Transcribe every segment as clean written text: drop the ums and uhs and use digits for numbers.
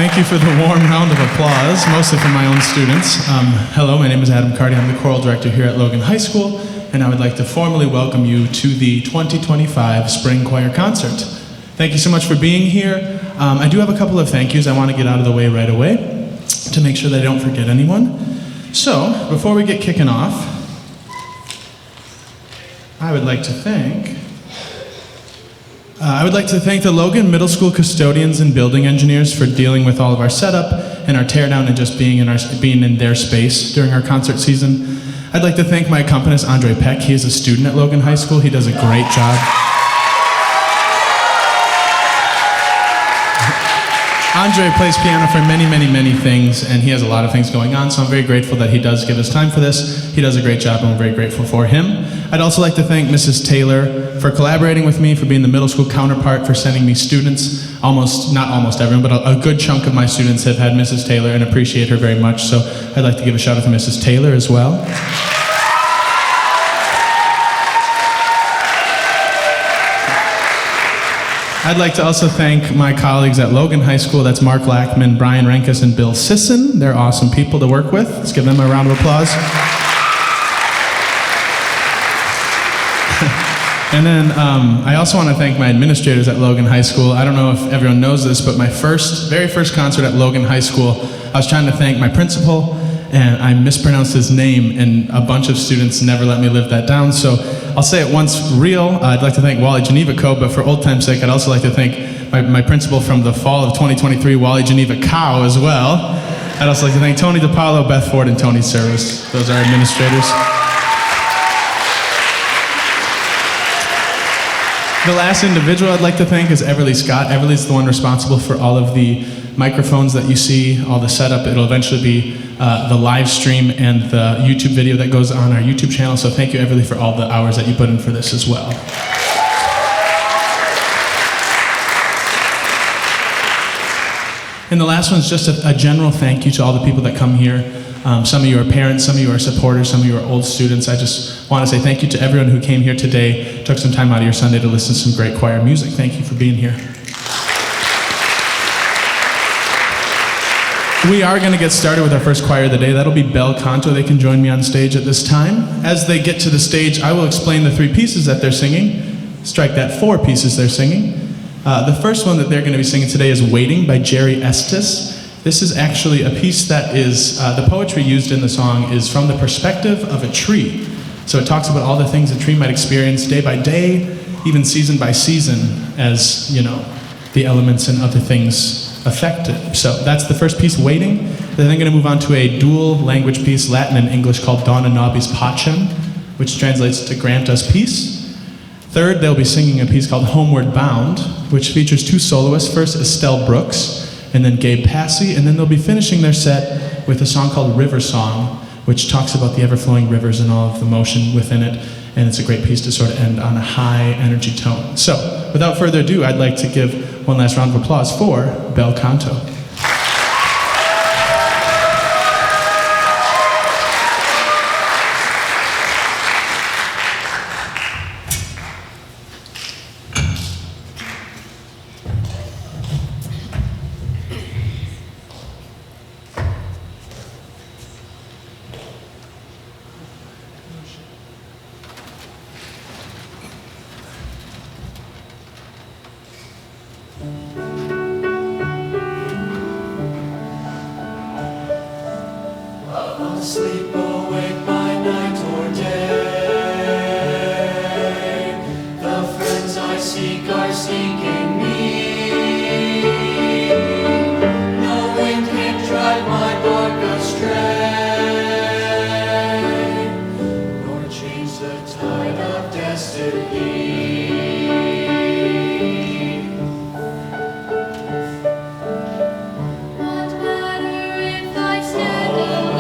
Thank you for the warm round of applause, mostly from my own students. Hello, my name is Adam Carty. I'm the choral director here at Logan High School, and I would like to formally welcome you to the 2025 Spring Choir Concert. Thank you so much for being here. I do have a couple of thank yous I want to get out of the way right away to make sure that I don't forget anyone. So, before we get kicking off, I would like to thank the Logan Middle School custodians and building engineers for dealing with all of our setup and our teardown and just being in their space during our concert season. I'd like to thank my accompanist, Andre Peck. He is a student at Logan High School. He does a great job. Andre plays piano for many, many, many things, and he has a lot of things going on, so I'm very grateful that he does give us time for this. He does a great job, and we're very grateful for him. I'd also like to thank Mrs. Taylor for collaborating with me, for being the middle school counterpart, for sending me students. Not almost everyone, but a good chunk of my students have had Mrs. Taylor and appreciate her very much, so I'd like to give a shout out to Mrs. Taylor as well. I'd like to also thank my colleagues at Logan High School. That's Mark Lackman, Brian Renkus, and Bill Sisson. They're awesome people to work with. Let's give them a round of applause. And then I also want to thank my administrators at Logan High School. I don't know if everyone knows this, but my very first concert at Logan High School, I was trying to thank my principal, and I mispronounced his name, and a bunch of students never let me live that down. So I'll say it once real. I'd like to thank Wally Geneva Co., but for old time's sake, I'd also like to thank my principal from the fall of 2023, Wally Geneva Cow, as well. I'd also like to thank Tony DiPaolo, Beth Ford, and Tony Service. Those are our administrators. The last individual I'd like to thank is Everly Scott. Everly's the one responsible for all of the microphones that you see, all the setup. It'll eventually be the live stream and the YouTube video that goes on our YouTube channel. So thank you, Everly, for all the hours that you put in for this as well. And the last one's just a general thank you to all the people that come here. Some of you are parents, some of you are supporters, some of you are old students. I just want to say thank you to everyone who came here today, took some time out of your Sunday to listen to some great choir music. Thank you for being here. We are going to get started with our first choir of the day. That'll be bel canto. They can join me on stage at this time. As they get to the stage, I will explain the 3 pieces that they're singing. Strike that, 4 pieces they're singing. The first one that they're going to be singing today is Waiting by Jerry Estes. This is actually a piece that is, the poetry used in the song is from the perspective of a tree. So it talks about all the things a tree might experience day by day, even season by season, as, the elements and other things affect it. So that's the first piece, Waiting. Then they're going to move on to a dual language piece, Latin and English, called Dona Nobis Pacem, which translates to Grant Us Peace. Third, they'll be singing a piece called Homeward Bound, which features 2 soloists. First, Estelle Brooks, and then Gabe Passy, and then they'll be finishing their set with a song called River Song, which talks about the ever-flowing rivers and all of the motion within it, and it's a great piece to sort of end on a high energy tone. So, without further ado, I'd like to give one last round of applause for bel canto. Sleep awake by night or day. The friends I seek are seeking me. No wind can drive my bark astray, nor change the tide of destiny. What matter if I stand alone?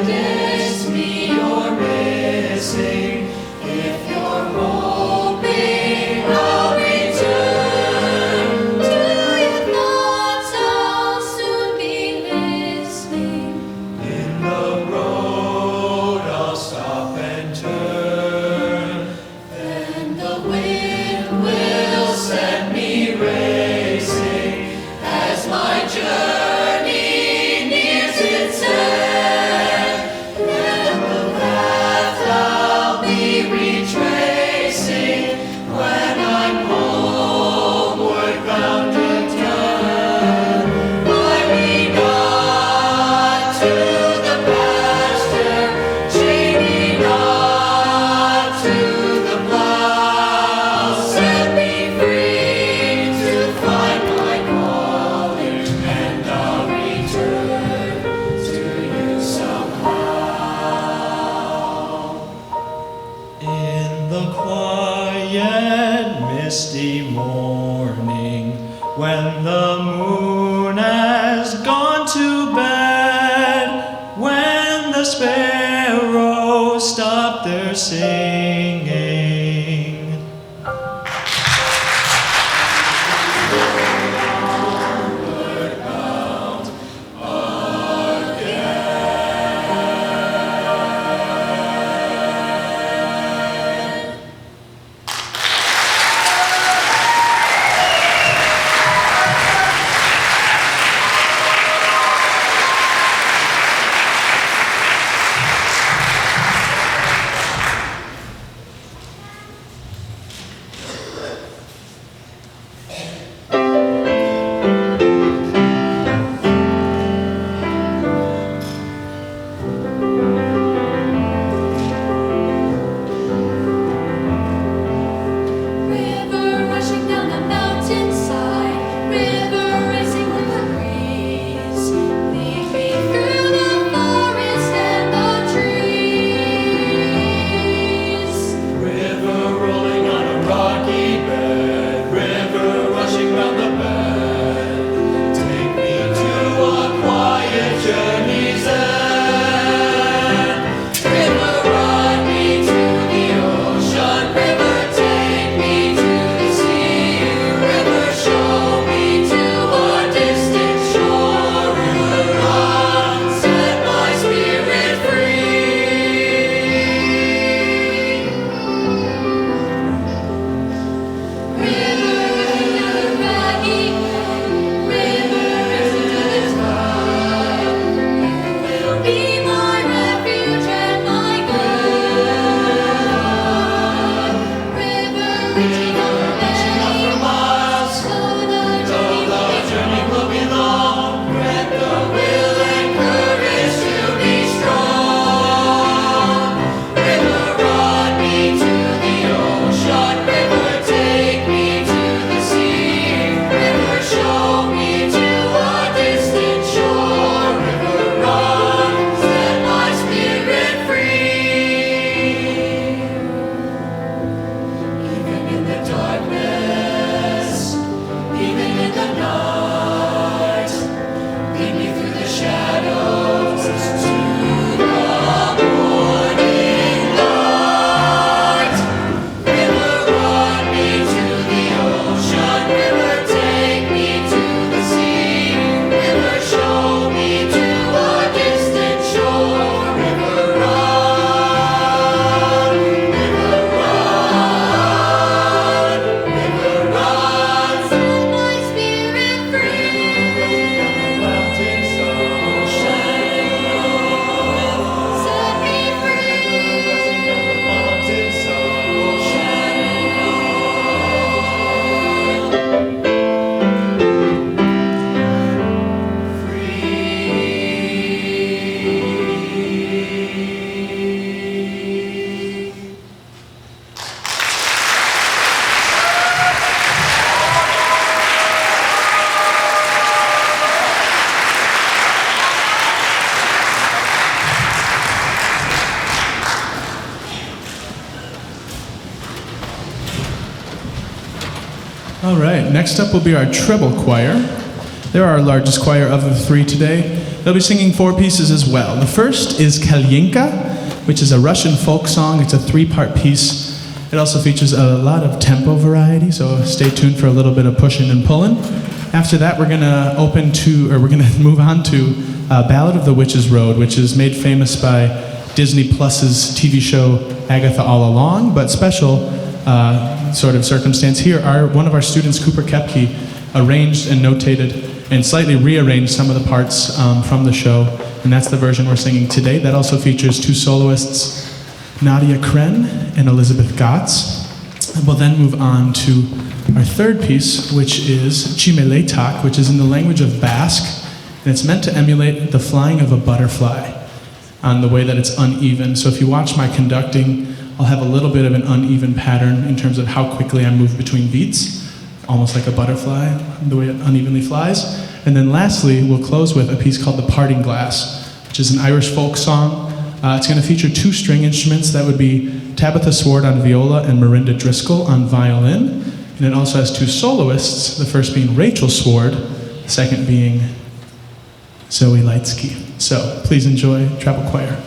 against me you're missing. If you're hoping I'll return to your thoughts, I'll soon be listening. In the road I'll stop and turn. Then the wind will set me racing as my journey nears its end. Then the path I'll be retracing when I'm homeward bound to turn. I lean not to the pasture, chain me not to the plow. Set me free to find my calling, and I'll return to you somehow. In the quiet, misty morning, when the moon has gone to bed, when the sparrows stop their singing, River rushing down the mountainside, river racing with the breeze. Lead me through the forest and the trees. River rolling on a rocky bed, river rushing round the bend. Take me to a quiet journey's end. River run me to the ocean, river take me to the sea. River show me to a distant shore. River run, set my spirit free. River running down the rocky bed, river racing to the tide. You will be my refuge and my guide. River reaching out for miles, though the journey will be long. Grant the will and courage to be strong. River run me to the ocean, river take me to the sea. River show me to a distant shore. River run, set my spirit free. Even in the darkness, even in the night, lead me through the shadows to the morning light. River run me to the ocean, river take me to the sea. River show me to a distant shore. River run, river run, river run, set my spirit free. Mountains so shining, set me free. Mountains so free. All right, next up will be our treble choir. They're our largest choir of the three today. they'll be singing 4 pieces as well. The first is Kalienka, which is a Russian folk song. It's a 3-part piece. It also features a lot of tempo variety, so stay tuned for a little bit of pushing and pulling. After that, we're gonna move on to Ballad of the Witch's Road, which is made famous by Disney Plus's TV show Agatha All Along, but special sort of circumstance here are one of our students, Cooper Kepke, arranged and notated and slightly rearranged some of the parts from the show, and that's the version we're singing today. That also features 2 soloists, Nadia Kren and Elizabeth Gotts. And we'll then move on to our third piece, which is Chimeletak, which is in the language of Basque, and it's meant to emulate the flying of a butterfly on the way that it's uneven. So if you watch my conducting, I'll have a little bit of an uneven pattern in terms of how quickly I move between beats, almost like a butterfly, the way it unevenly flies. And then lastly, we'll close with a piece called The Parting Glass, which is an Irish folk song. It's going to feature 2 string instruments. That would be Tabitha Sword on viola and Marinda Driscoll on violin. And it also has 2 soloists, the first being Rachel Sword, the second being Zoe Lightsky. So please enjoy Travel Choir.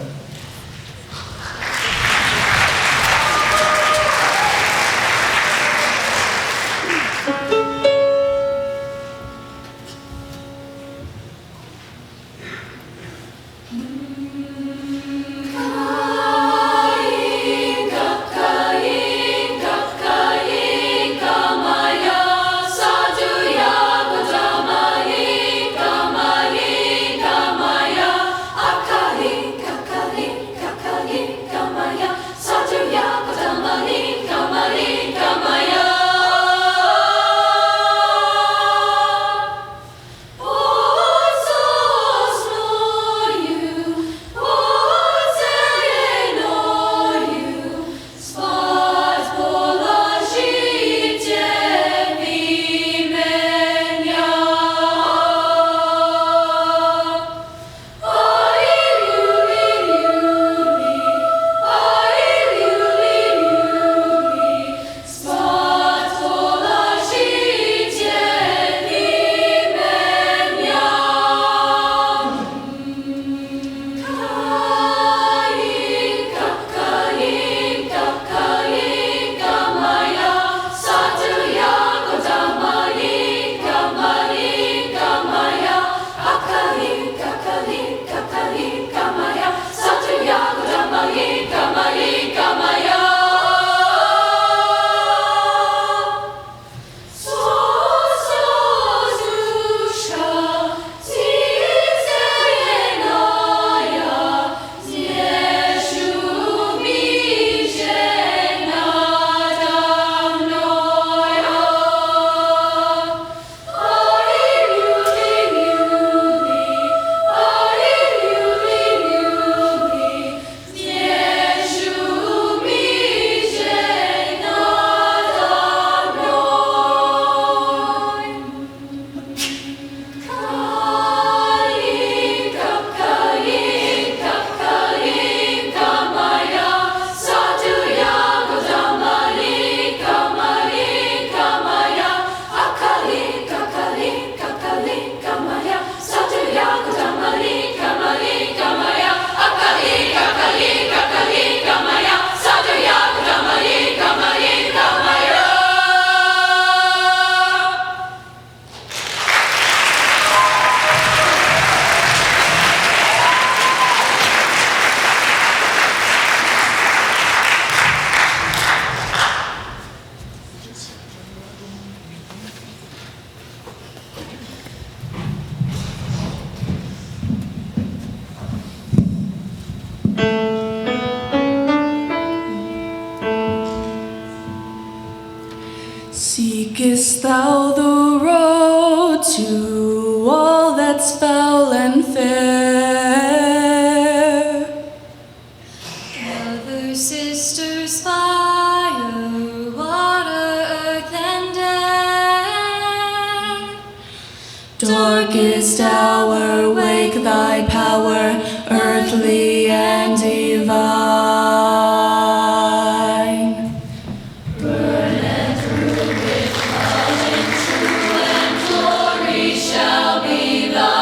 Seekest thou the road to all that's foul and fair? Brothers, sisters, fire, water, earth, and air. Darkest hour, wake thy power, earthly and divine. Shall be thine.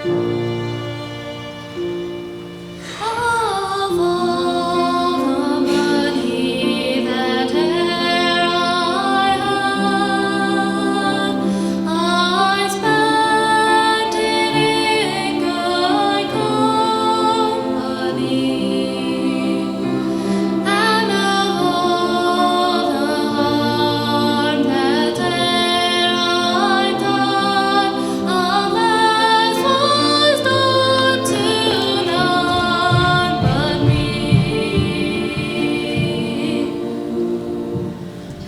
Of all the money that e'er I had, I spent it in good company. And of all the harm that e'er I done, alas, was done to none but me.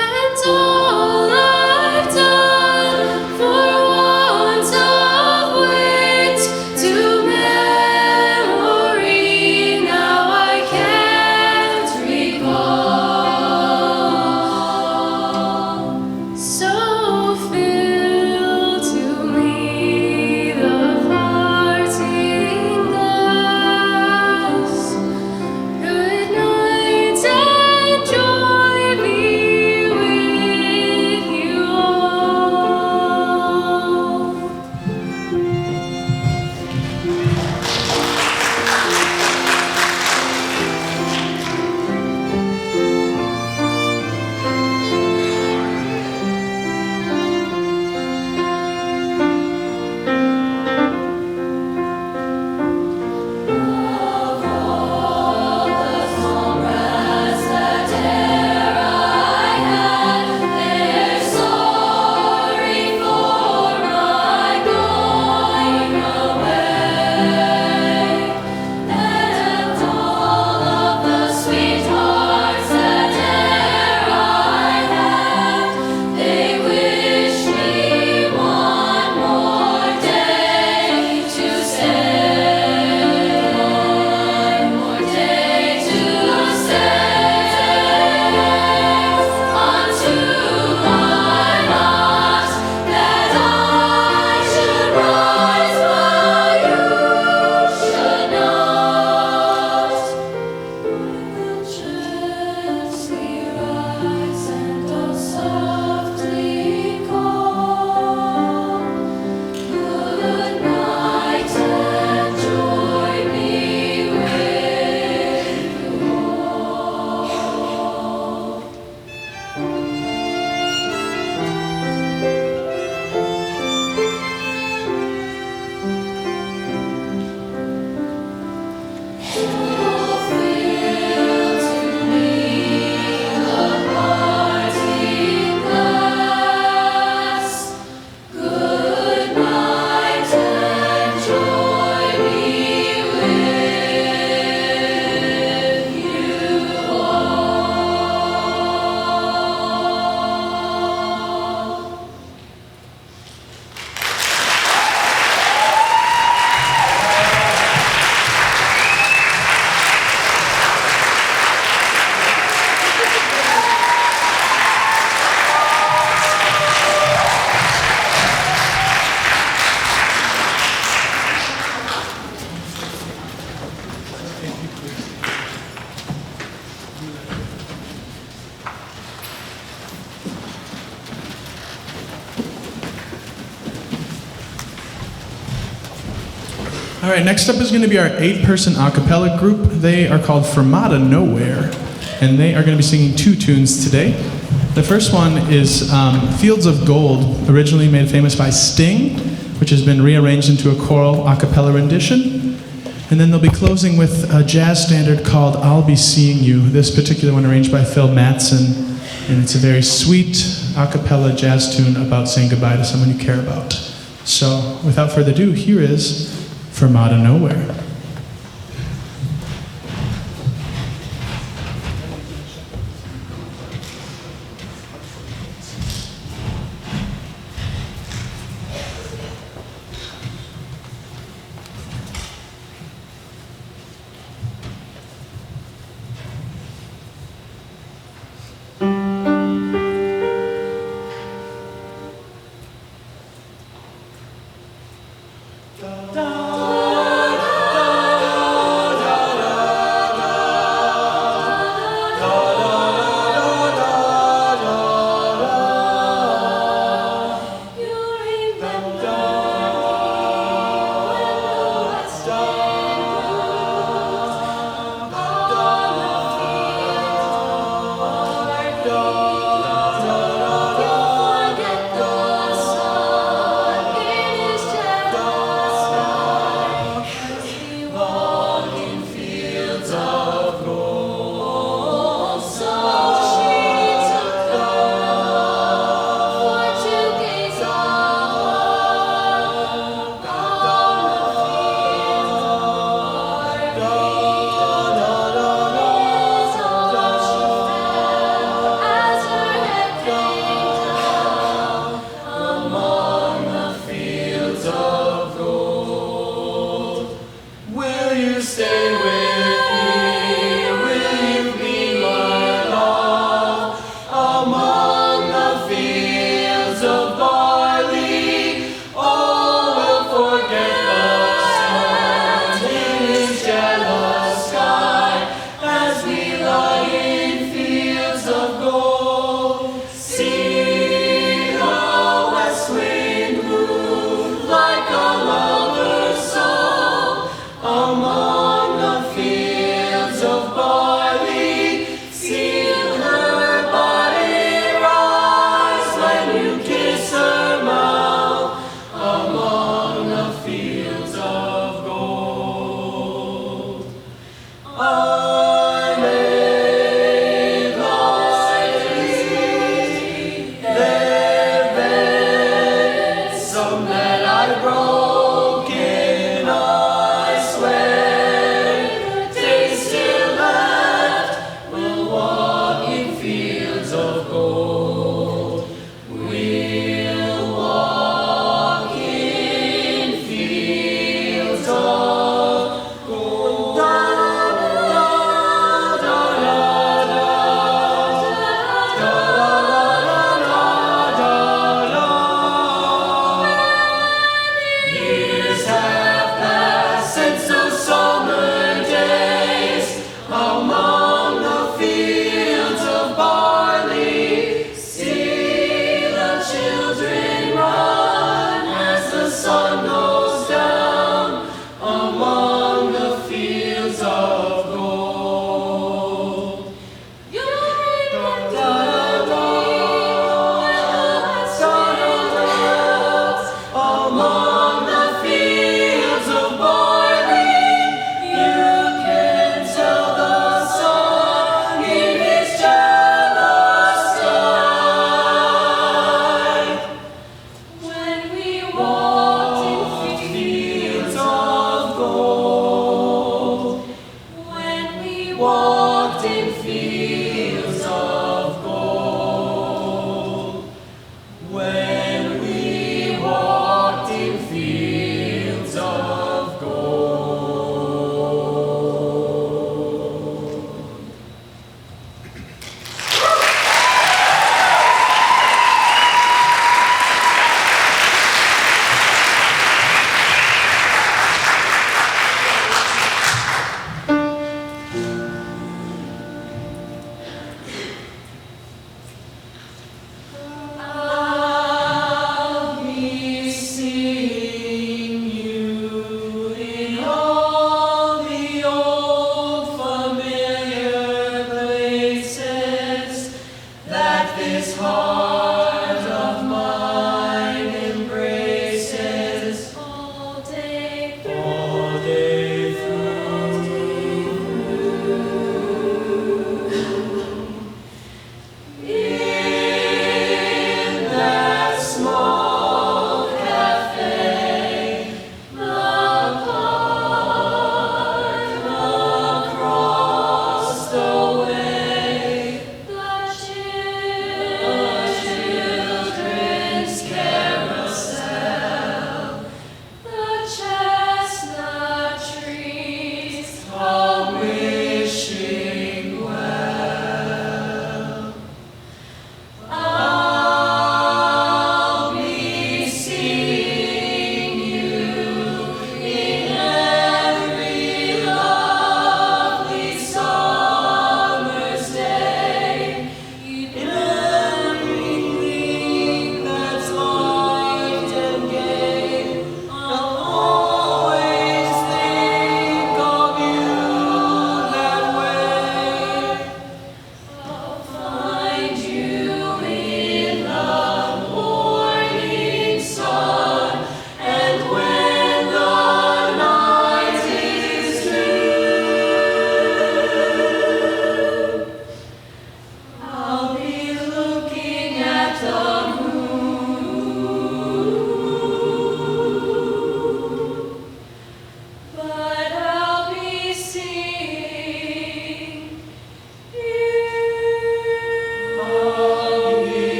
And all I've done for want of wit to memory now I can't recall. So fill to me the parting glass. Good night and joy be with you all. Of all the comrades that e'er I had, they're sorry for my going away. And all of the sweethearts that e'er I had, they wish me one more day to stay. One more day to stay. Unto my lot that I should rise while you should not. When the gently rise and does softly call, good night and joy be with you all. Fulfill to me the parting glass. Good night and joy be with you all. All right, next up is going to be our 8-person a cappella group. They are called Fermata Nowhere, and they are going to be singing 2 tunes today. The first one is Fields of Gold, originally made famous by Sting, which has been rearranged into a choral a cappella rendition. And then they'll be closing with a jazz standard called I'll Be Seeing You, this particular one arranged by Phil Mattson. And it's a very sweet a cappella jazz tune about saying goodbye to someone you care about. So without further ado, here is Fermata Nowhere. Da, da,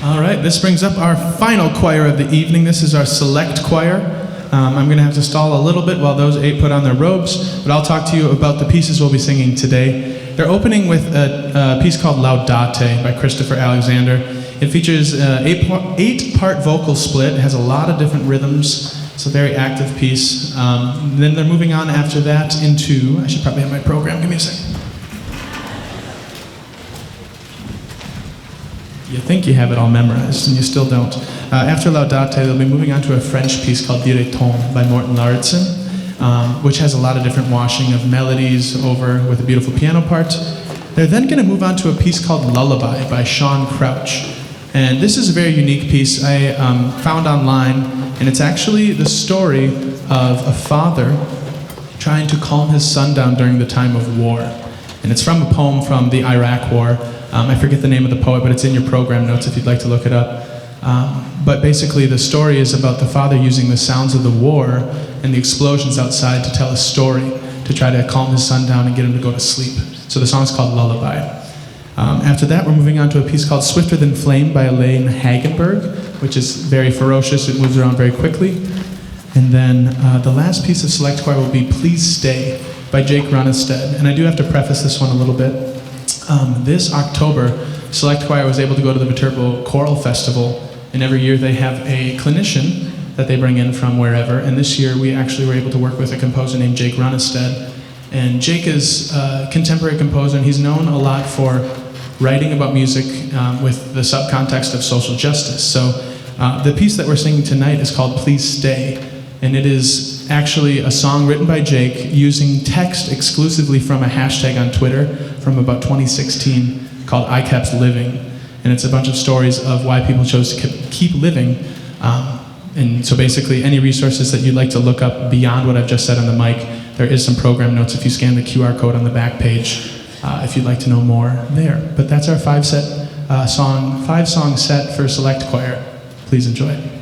All right, this brings up our final choir of the evening. This is our select choir. I'm going to have to stall a little bit while those 8 put on their robes, but I'll talk to you about the pieces we'll be singing today. They're opening with a piece called Laudate by Christopher Alexander. It features an 8-part vocal split. It has a lot of different rhythms. It's a very active piece. Then they're moving on after that into, I should probably have my program, give me a second. You think you have it all memorized, and you still don't. After Laudate, they'll be moving on to a French piece called Direton by Morten Lauritsen, which has a lot of different washing of melodies over with a beautiful piano part. They're then going to move on to a piece called Lullaby by Sean Crouch. And this is a very unique piece I found online, and it's actually the story of a father trying to calm his son down during the time of war. And it's from a poem from the Iraq War. I forget the name of the poet, but it's in your program notes if you'd like to look it up. But basically the story is about the father using the sounds of the war and the explosions outside to tell a story, to try to calm his son down and get him to go to sleep. So the song's called Lullaby. After that, we're moving on to a piece called Swifter Than Flame by Elaine Hagenberg, which is very ferocious. It moves around very quickly. And then the last piece of Select Choir will be Please Stay by Jake Runnestead. And I do have to preface this one a little bit. This October, Select Choir was able to go to the Viterbo Choral Festival, and every year they have a clinician that they bring in from wherever, and this year we actually were able to work with a composer named Jake Runnestead. And Jake is a contemporary composer, and he's known a lot for writing about music with the subcontext of social justice. So the piece that we're singing tonight is called Please Stay, and it is actually a song written by Jake using text exclusively from a hashtag on Twitter from about 2016 called I Kept Living. And it's a bunch of stories of why people chose to keep living. And so basically any resources that you'd like to look up beyond what I've just said on the mic, there is some program notes if you scan the QR code on the back page if you'd like to know more there. But that's our 5-song set for Select Choir. Please enjoy it.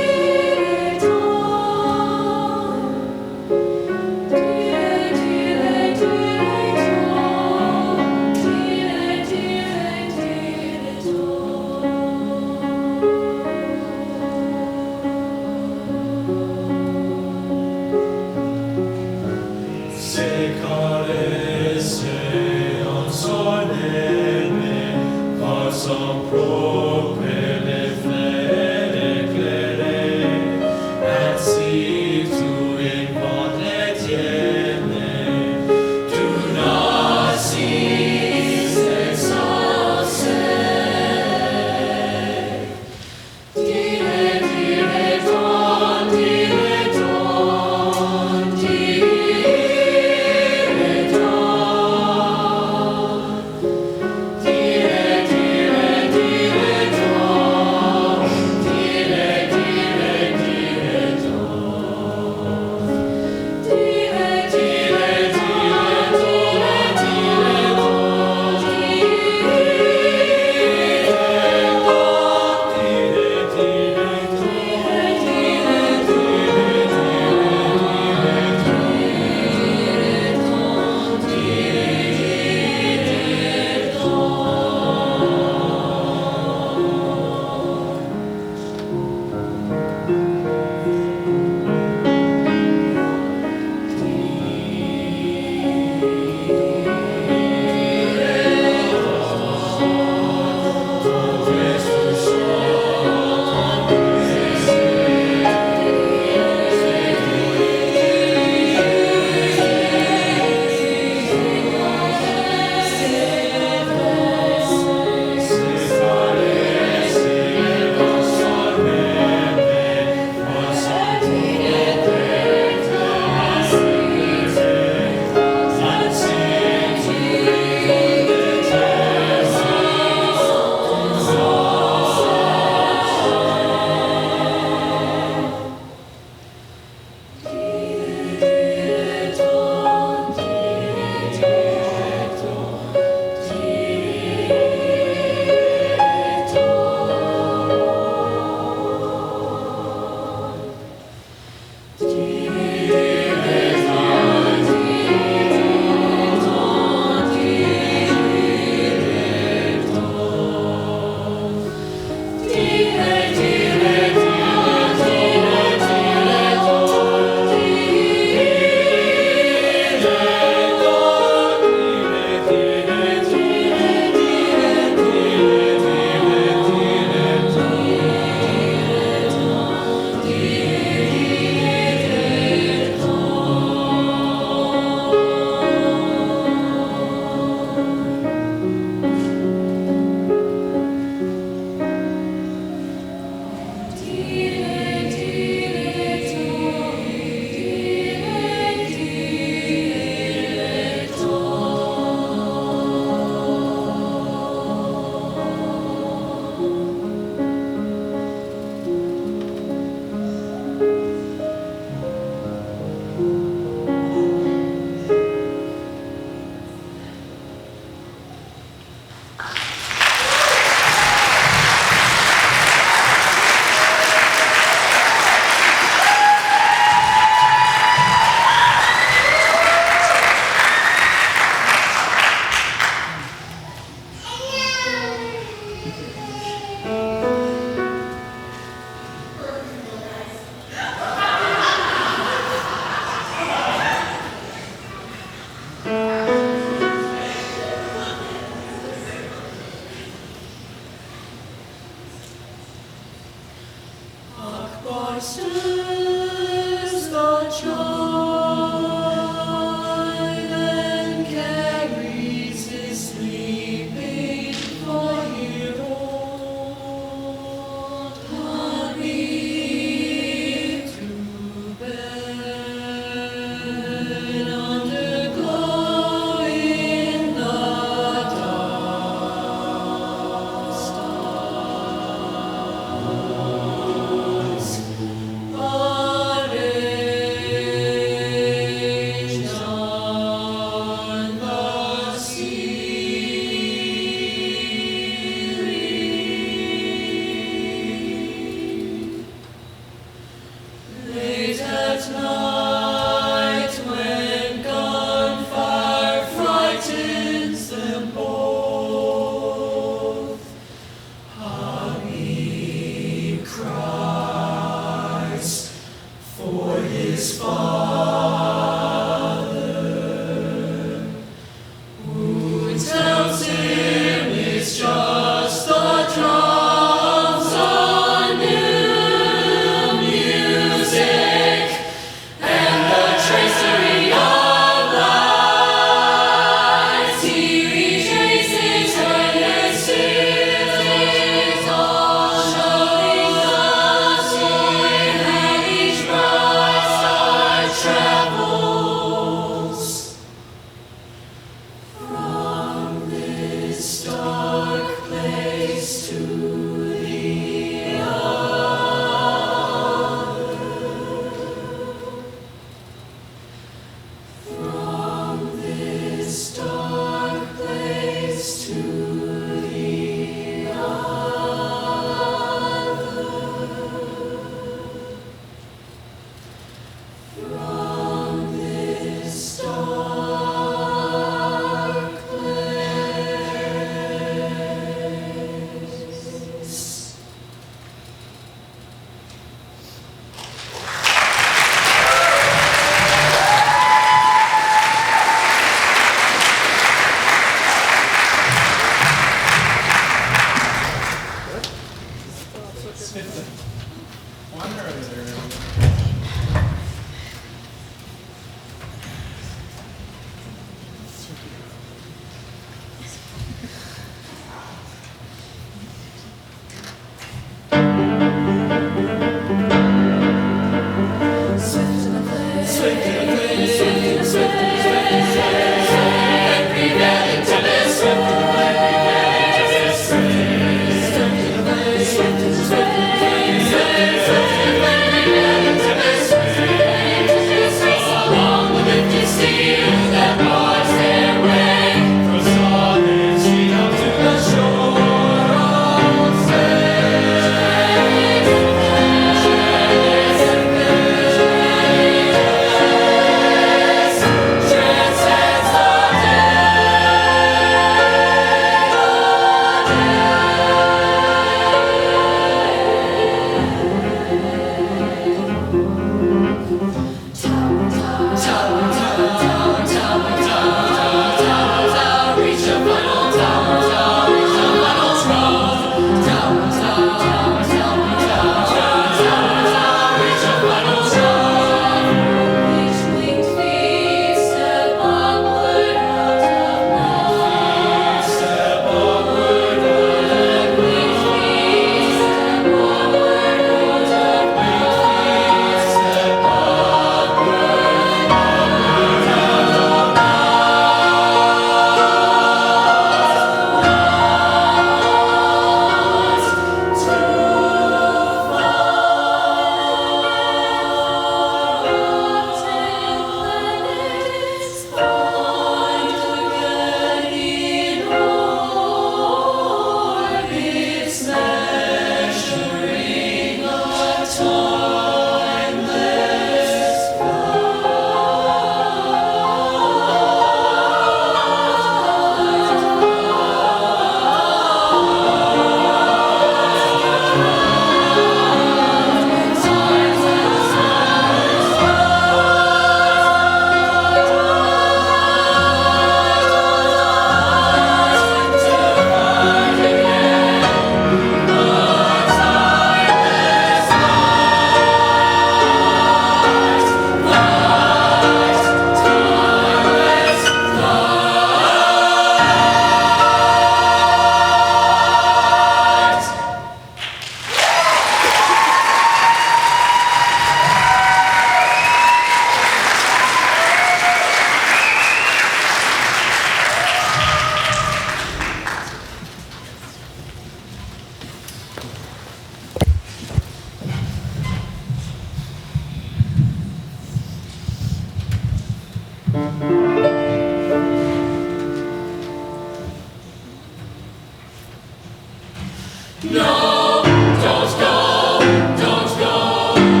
No, don't go, don't go.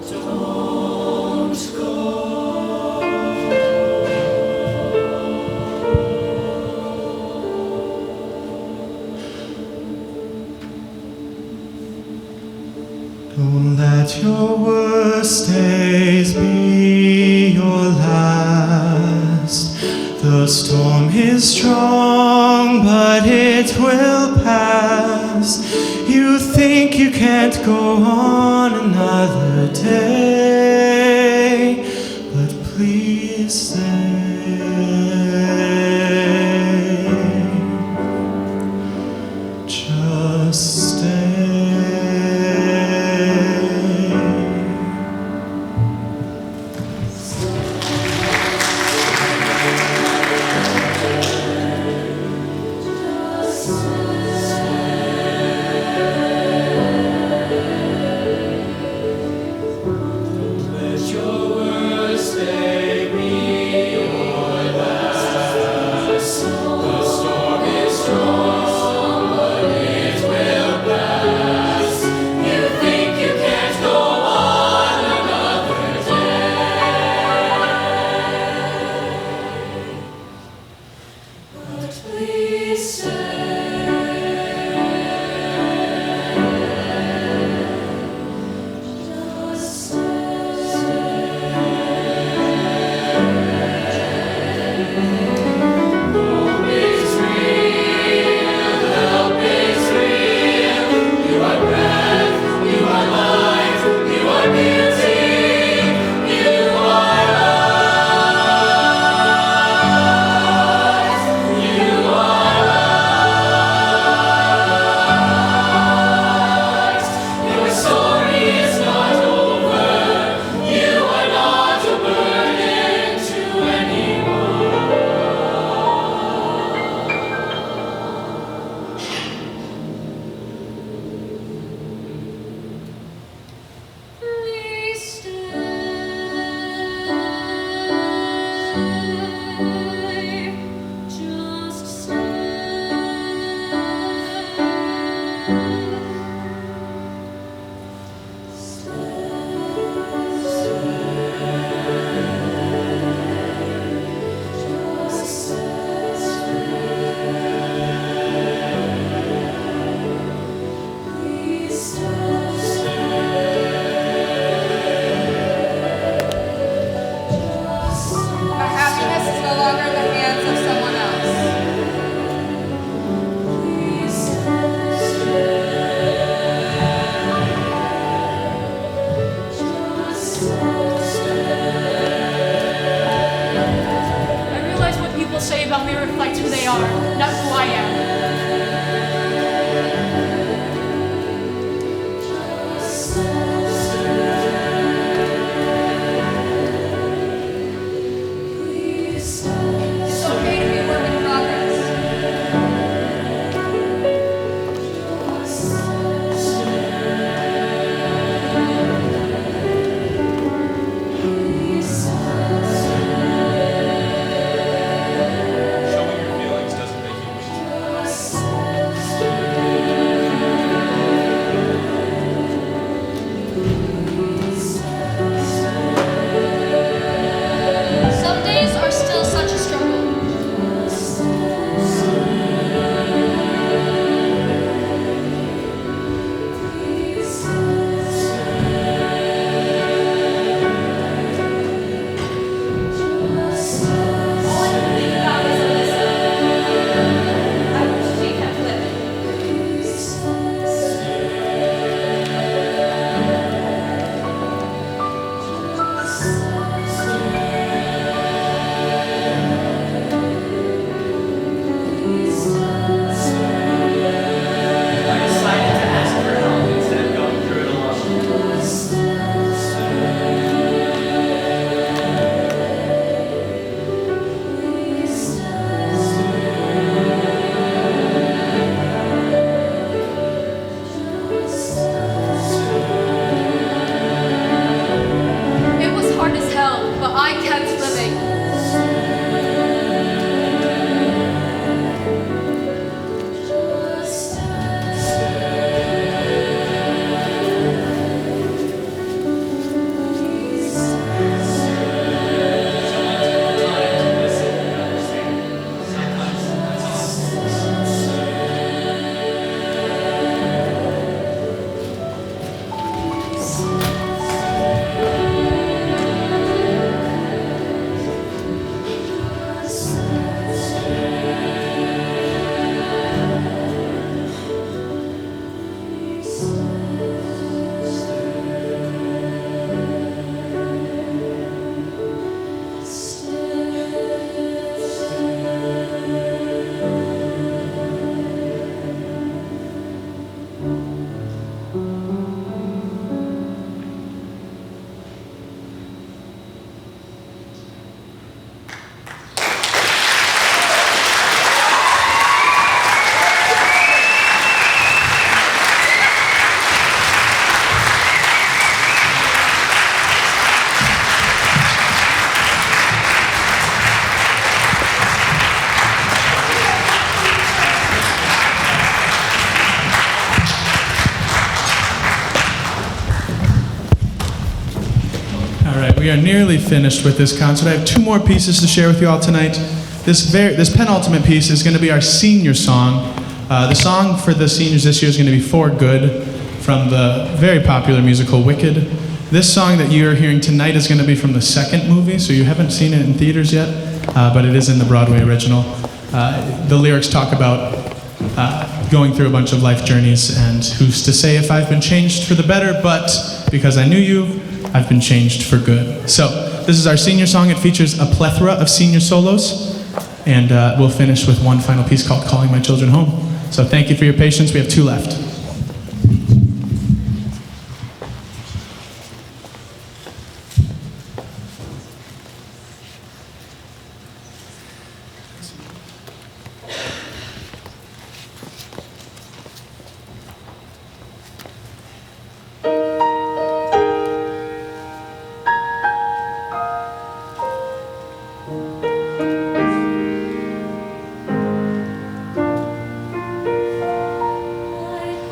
Don't Don't let your worst days be your last. The storm is strong, but it will pass. You think you can't go on another day, but please stay. Just stay. let your worst day be your last. The storm is strong, but it will pass. You think you can't go on another day, but please stay. Your story is not over. You are not a burden to anyone. Please stay. Just Our happiness is no longer in the hands of someone else. I realize what people say about me reflects who they are, not who I am. It's okay to be a work in progress. Showing your feelings doesn't make you weak. we are nearly finished with this concert. I have two more pieces to share with you all tonight. This penultimate piece is going to be our senior song. The song for the seniors this year is going to be For Good from the very popular musical Wicked. This song that you're hearing tonight is going to be from the second movie, so you haven't seen it in theaters yet, but it is in the Broadway original. The lyrics talk about going through a bunch of life journeys, and who's to say if I've been changed for the better, but because I knew you, I've been changed for good. So this is our senior song. It features a plethora of senior solos, and we'll finish with one final piece called Calling My Children Home. So thank you for your patience. We have two left. My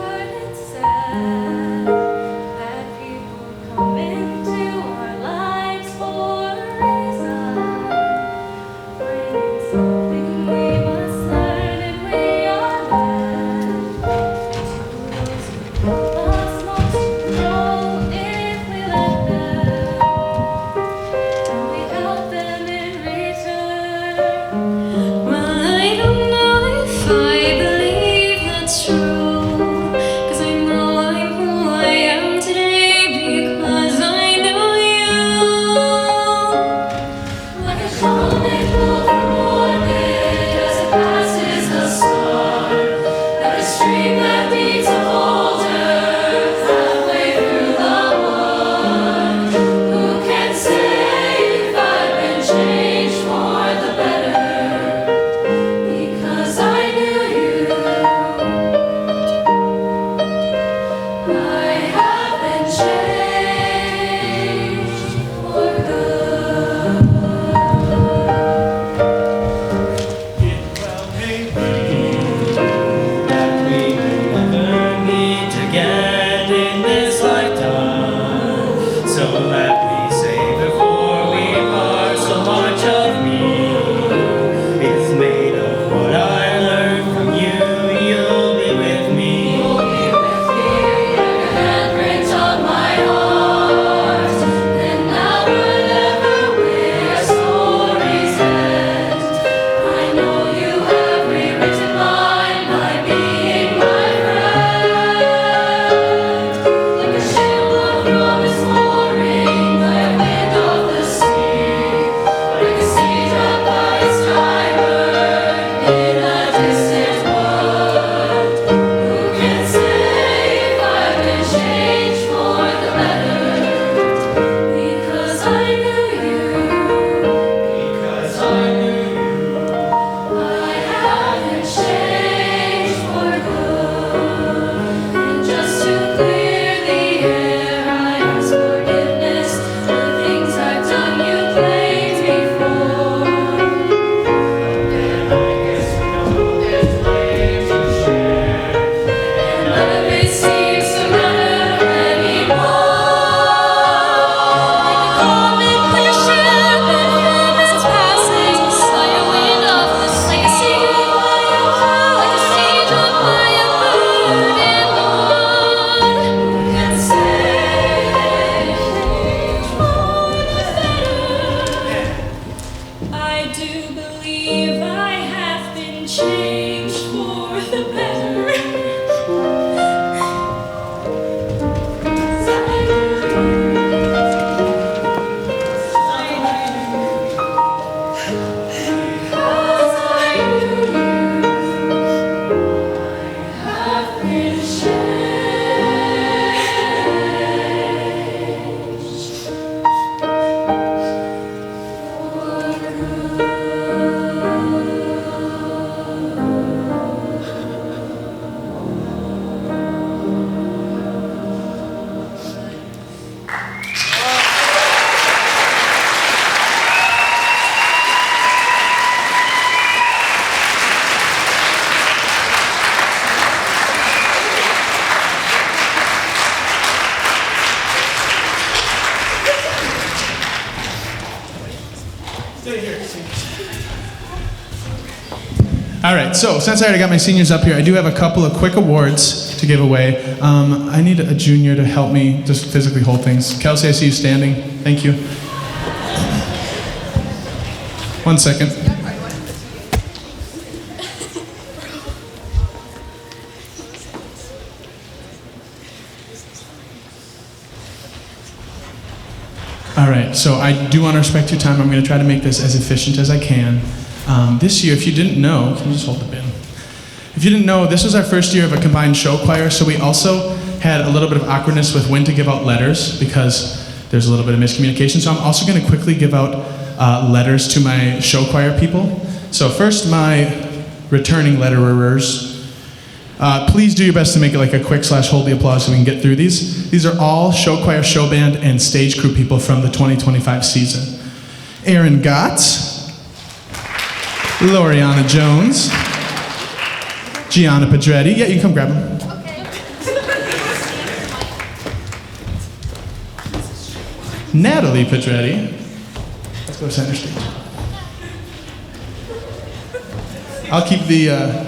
All right, so since I already got my seniors up here, I do have a couple of quick awards to give away. I need a junior to help me just physically hold things. Kelsey, I see you standing. Thank you. 1 second. All right, so I do want to respect your time. I'm going to try to make this as efficient as I can. This year, if you didn't know, can you just hold the bin? If you didn't know, this was our first year of a combined show choir, so we also had a little bit of awkwardness with when to give out letters because there's a little bit of miscommunication. So I'm also going to quickly give out letters to my show choir people. So first, my returning letterers. Please do your best to make it like a quick / hold the applause so we can get through these. These are all show choir, show band, and stage crew people from the 2025 season. Aaron Gotts, Loriana Jones, Gianna Pedretti. Yeah, you can come grab them. Natalie Pedretti. Let's go center stage. I'll keep the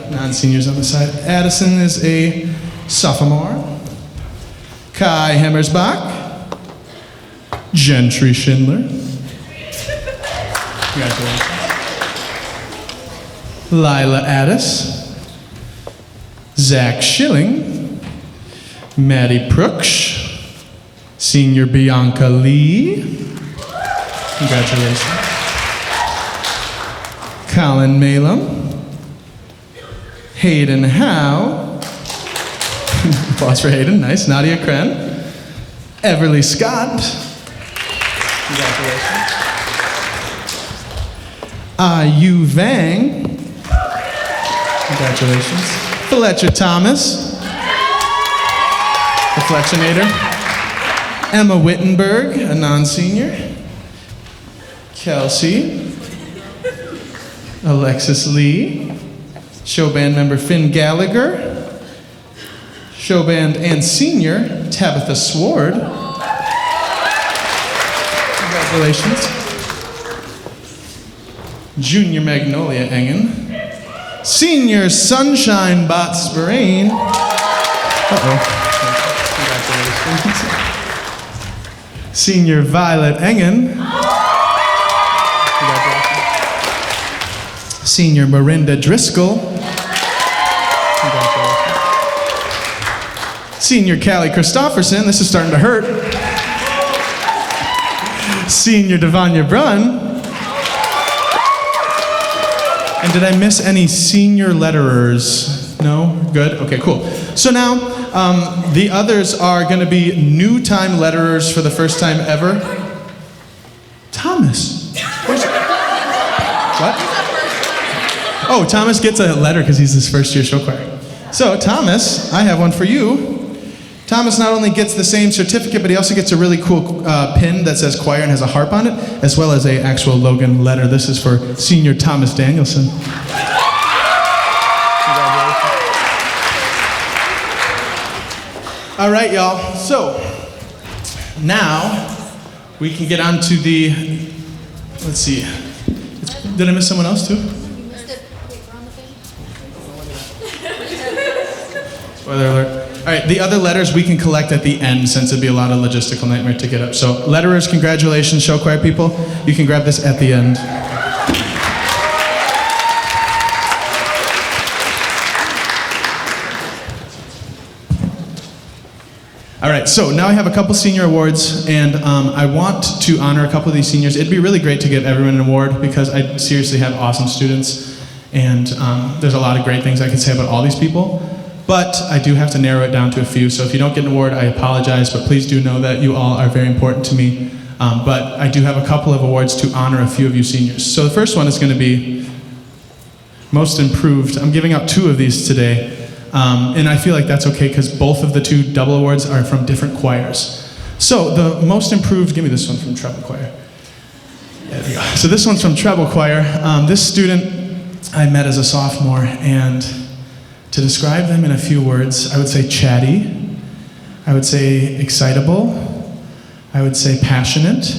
non-seniors on the side. Addison is a sophomore. Kai Hemmersbach. Gentry Schindler. Congratulations. Lila Addis. Zach Schilling. Maddie Prooks. Senior Bianca Lee. Congratulations. Colin Malum. Hayden Howe. Applause for Hayden, nice. Nadia Kren. Everly Scott. Congratulations. Yu Vang. Congratulations. Fletcher Thomas. The Fletchinator. Emma Wittenberg, a non-senior. Kelsey. Alexis Lee. Show band member Finn Gallagher. Show band and senior Tabitha Sword. Congratulations. Junior Magnolia Engen. Senior Sunshine Bots Bahrain. Congratulations. Senior Violet Engen. Congratulations. Senior Miranda Driscoll. Congratulations. Senior Callie Christofferson. This is starting to hurt. Senior Devanya Brunn. And did I miss any senior letterers? No? Good? Okay, cool. So now, the others are going to be new time letterers for the first time ever. Thomas. What? Oh, Thomas gets a letter because he's his first year show choir. So, Thomas, I have one for you. Thomas not only gets the same certificate, but he also gets a really cool pin that says choir and has a harp on it, as well as an actual Logan letter. This is for senior Thomas Danielson. All right, y'all. So, now we can get on to the, let's see. Did I miss someone else too? Spoiler alert. All right, the other letters we can collect at the end since it'd be a lot of logistical nightmare to get up. So letterers, congratulations, show choir people. You can grab this at the end. All right, so now I have a couple senior awards, and I want to honor a couple of these seniors. It'd be really great to give everyone an award because I seriously have awesome students, and there's a lot of great things I can say about all these people. But I do have to narrow it down to a few, so if you don't get an award, I apologize, but please do know that you all are very important to me. But I do have a couple of awards to honor a few of you seniors. So the first one is going to be Most Improved. I'm giving out 2 of these today, and I feel like that's okay because both of the 2 double awards are from different choirs. So the Most Improved, give me this one from treble choir. There we go. So this one's from treble choir. This student I met as a sophomore, and to describe them in a few words, I would say chatty, I would say excitable, I would say passionate,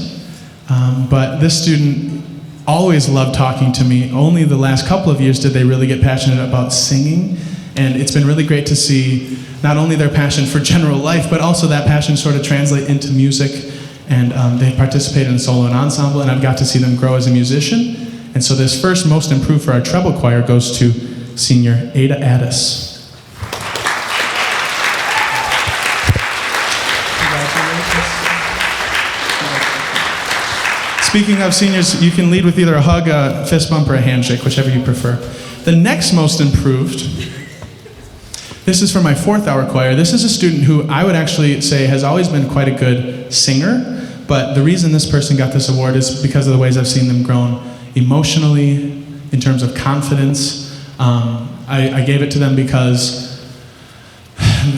but this student always loved talking to me. Only the last couple of years did they really get passionate about singing. And it's been really great to see not only their passion for general life, but also that passion sort of translate into music. And they participated in solo and ensemble, and I've got to see them grow as a musician. And so this first most improved for our treble choir goes to senior Ada Addis. Speaking of seniors, you can lead with either a hug, a fist bump, or a handshake, whichever you prefer. The next most improved, this is for my 4th hour choir. This is a student who I would actually say has always been quite a good singer, but the reason this person got this award is because of the ways I've seen them grown emotionally, in terms of confidence. I gave it to them because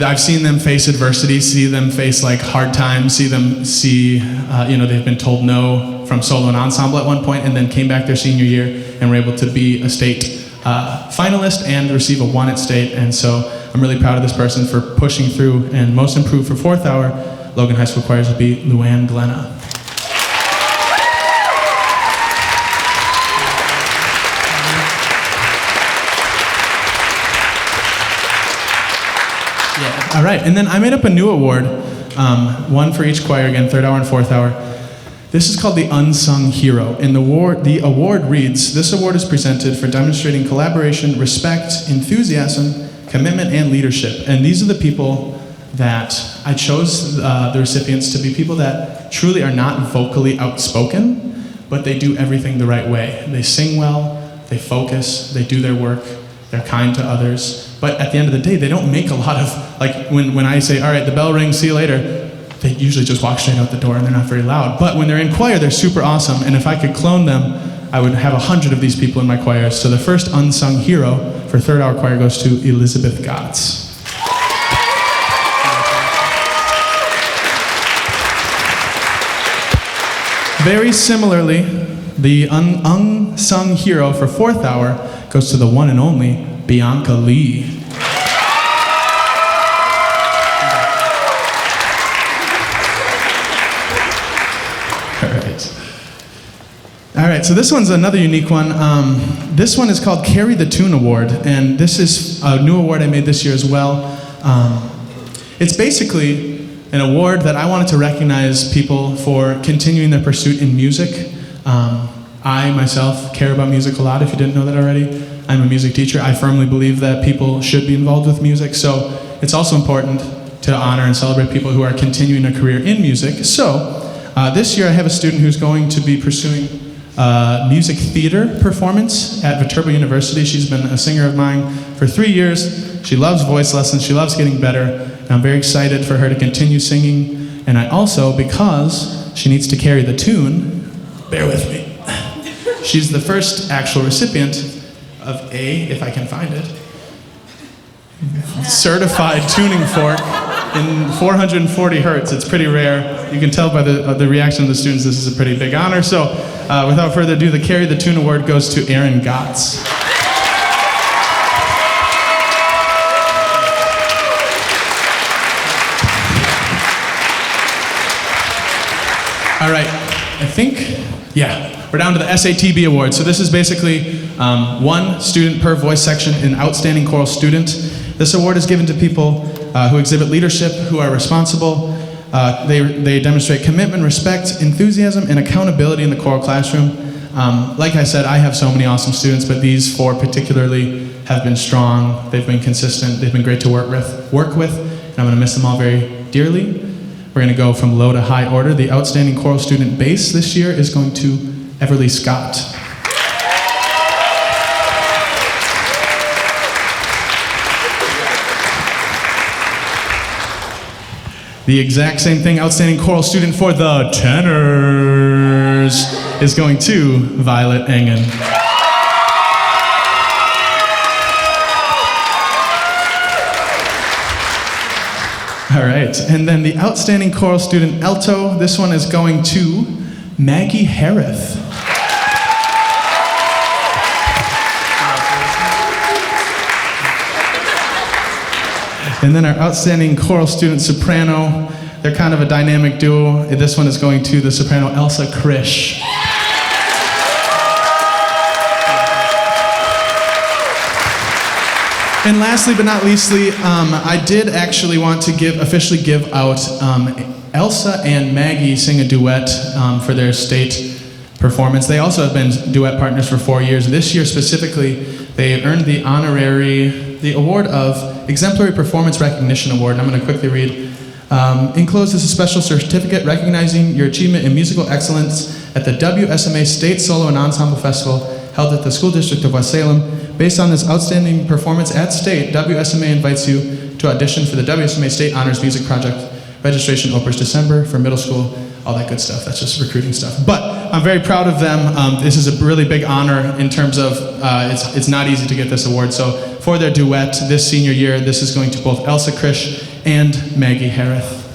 I've seen them face adversity, see them face like hard times, see they've been told no from solo and ensemble at one point, and then came back their senior year and were able to be a state finalist and receive a 1 at state. And so I'm really proud of this person for pushing through. And most improved for 4th hour, Logan High School choirs will be Luann Glenna. Yeah. All right, and then I made up a new award, one for each choir, again, 3rd hour and 4th hour. This is called the Unsung Hero, and the award reads, this award is presented for demonstrating collaboration, respect, enthusiasm, commitment, and leadership. And these are the people that I chose, the recipients, to be people that truly are not vocally outspoken, but they do everything the right way. They sing well, they focus, they do their work, they're kind to others, but at the end of the day, they don't make a lot of, like when I say, all right, the bell rings, see you later, they usually just walk straight out the door and they're not very loud. But when they're in choir, they're super awesome, and if I could clone them, I would have 100 of these people in my choirs. So the first unsung hero for 3rd hour choir goes to Elizabeth Gotts. Very similarly, the unsung hero for 4th hour goes to the one and only Bianca Lee. All right, so this one's another unique one. This one is called Carry the Tune Award, and this is a new award I made this year as well. It's basically an award that I wanted to recognize people for continuing their pursuit in music. I myself care about music a lot, if you didn't know that already. I'm a music teacher. I firmly believe that people should be involved with music, so it's also important to honor and celebrate people who are continuing a career in music. So this year I have a student who's going to be pursuing music theater performance at Viterbo University. She's been a singer of mine for 3 years. She loves voice lessons. She loves getting better. And I'm very excited for her to continue singing. And I also, because she needs to carry the tune, bear with me. She's the first actual recipient of if I can find it, certified tuning fork in 440 hertz. It's pretty rare. You can tell by the reaction of the students this is a pretty big honor. So without further ado, the Carry the Tune Award goes to Erin Gotts. All right, I think, we're down to the SATB Award. So this is basically one student per voice section, an outstanding choral student. This award is given to people who exhibit leadership, who are responsible. They demonstrate commitment, respect, enthusiasm, and accountability in the choral classroom. Like I said, I have so many awesome students, but these 4 particularly have been strong. They've been consistent. They've been great to work with, and I'm going to miss them all very dearly. We're going to go from low to high order. The outstanding choral student bass this year is going to Everly Scott. The exact same thing, outstanding choral student for the tenors is going to Violet Engen. All right, and then the outstanding choral student alto, this one is going to Maggie Harith. And then our outstanding choral student soprano, they're kind of a dynamic duo. This one is going to the soprano Elsa Krish. And lastly but not leastly, I did actually want to officially give out Elsa and Maggie sing a duet for their state performance. They also have been duet partners for 4 years. This year specifically, they earned the award of Exemplary Performance Recognition Award. And I'm going to quickly read. Enclosed is a special certificate recognizing your achievement in musical excellence at the WSMA State Solo and Ensemble Festival held at the School District of West Salem. Based on this outstanding performance at State, WSMA invites you to audition for the WSMA State Honors Music Project. Registration opens December for middle school, all that good stuff. That's just recruiting stuff. But I'm very proud of them. This is a really big honor in terms of it's not easy to get this award. So for their duet this senior year, this is going to both Elsa Krish and Maggie Harris.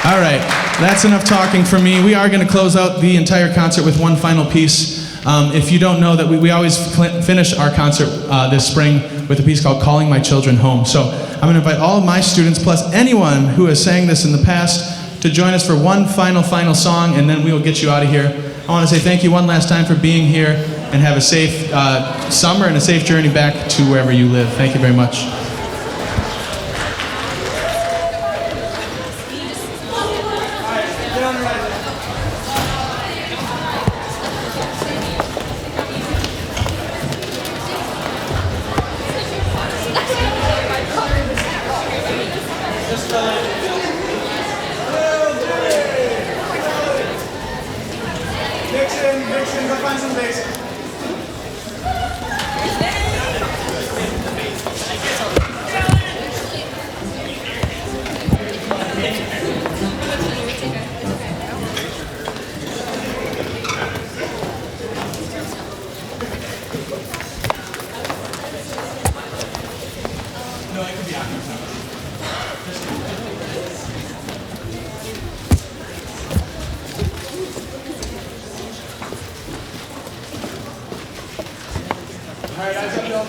All right, that's enough talking for me. We are going to close out the entire concert with one final piece. If you don't know that we always finish our concert this spring with a piece called Calling My Children Home. So I'm going to invite all of my students plus anyone who has sang this in the past to join us for one final song, and then we will get you out of here. I want to say thank you one last time for being here, and have a safe summer and a safe journey back to wherever you live. Thank you very much. Dixon, go find some bass. All right, eyes up, y'all.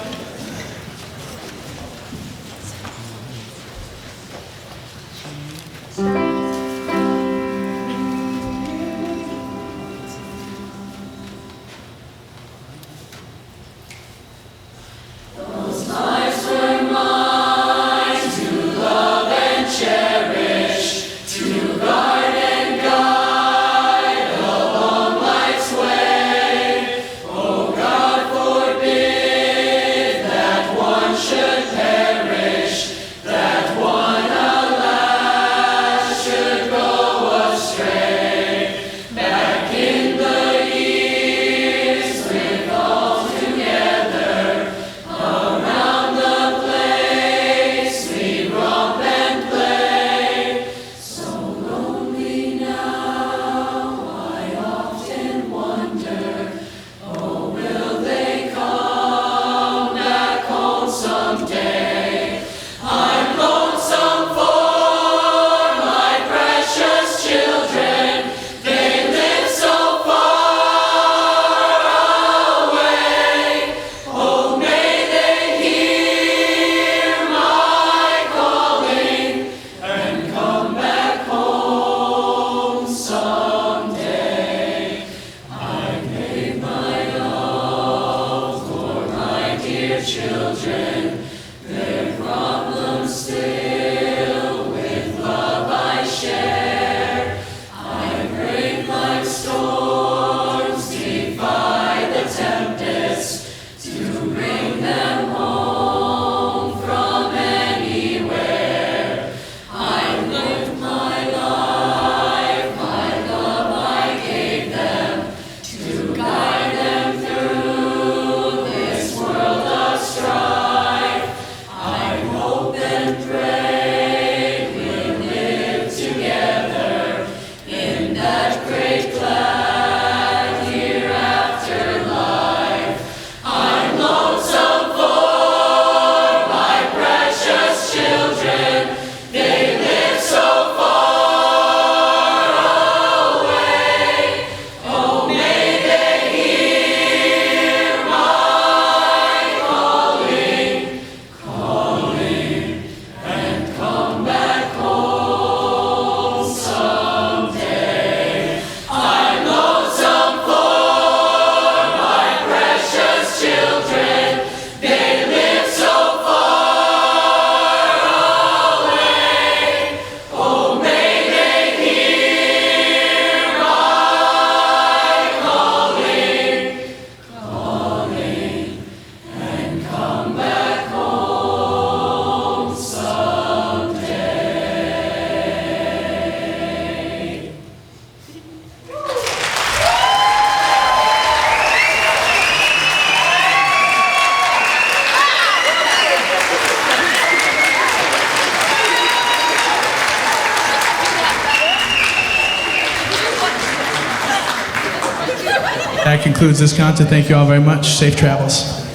That concludes this concert. Thank you all very much. Safe travels.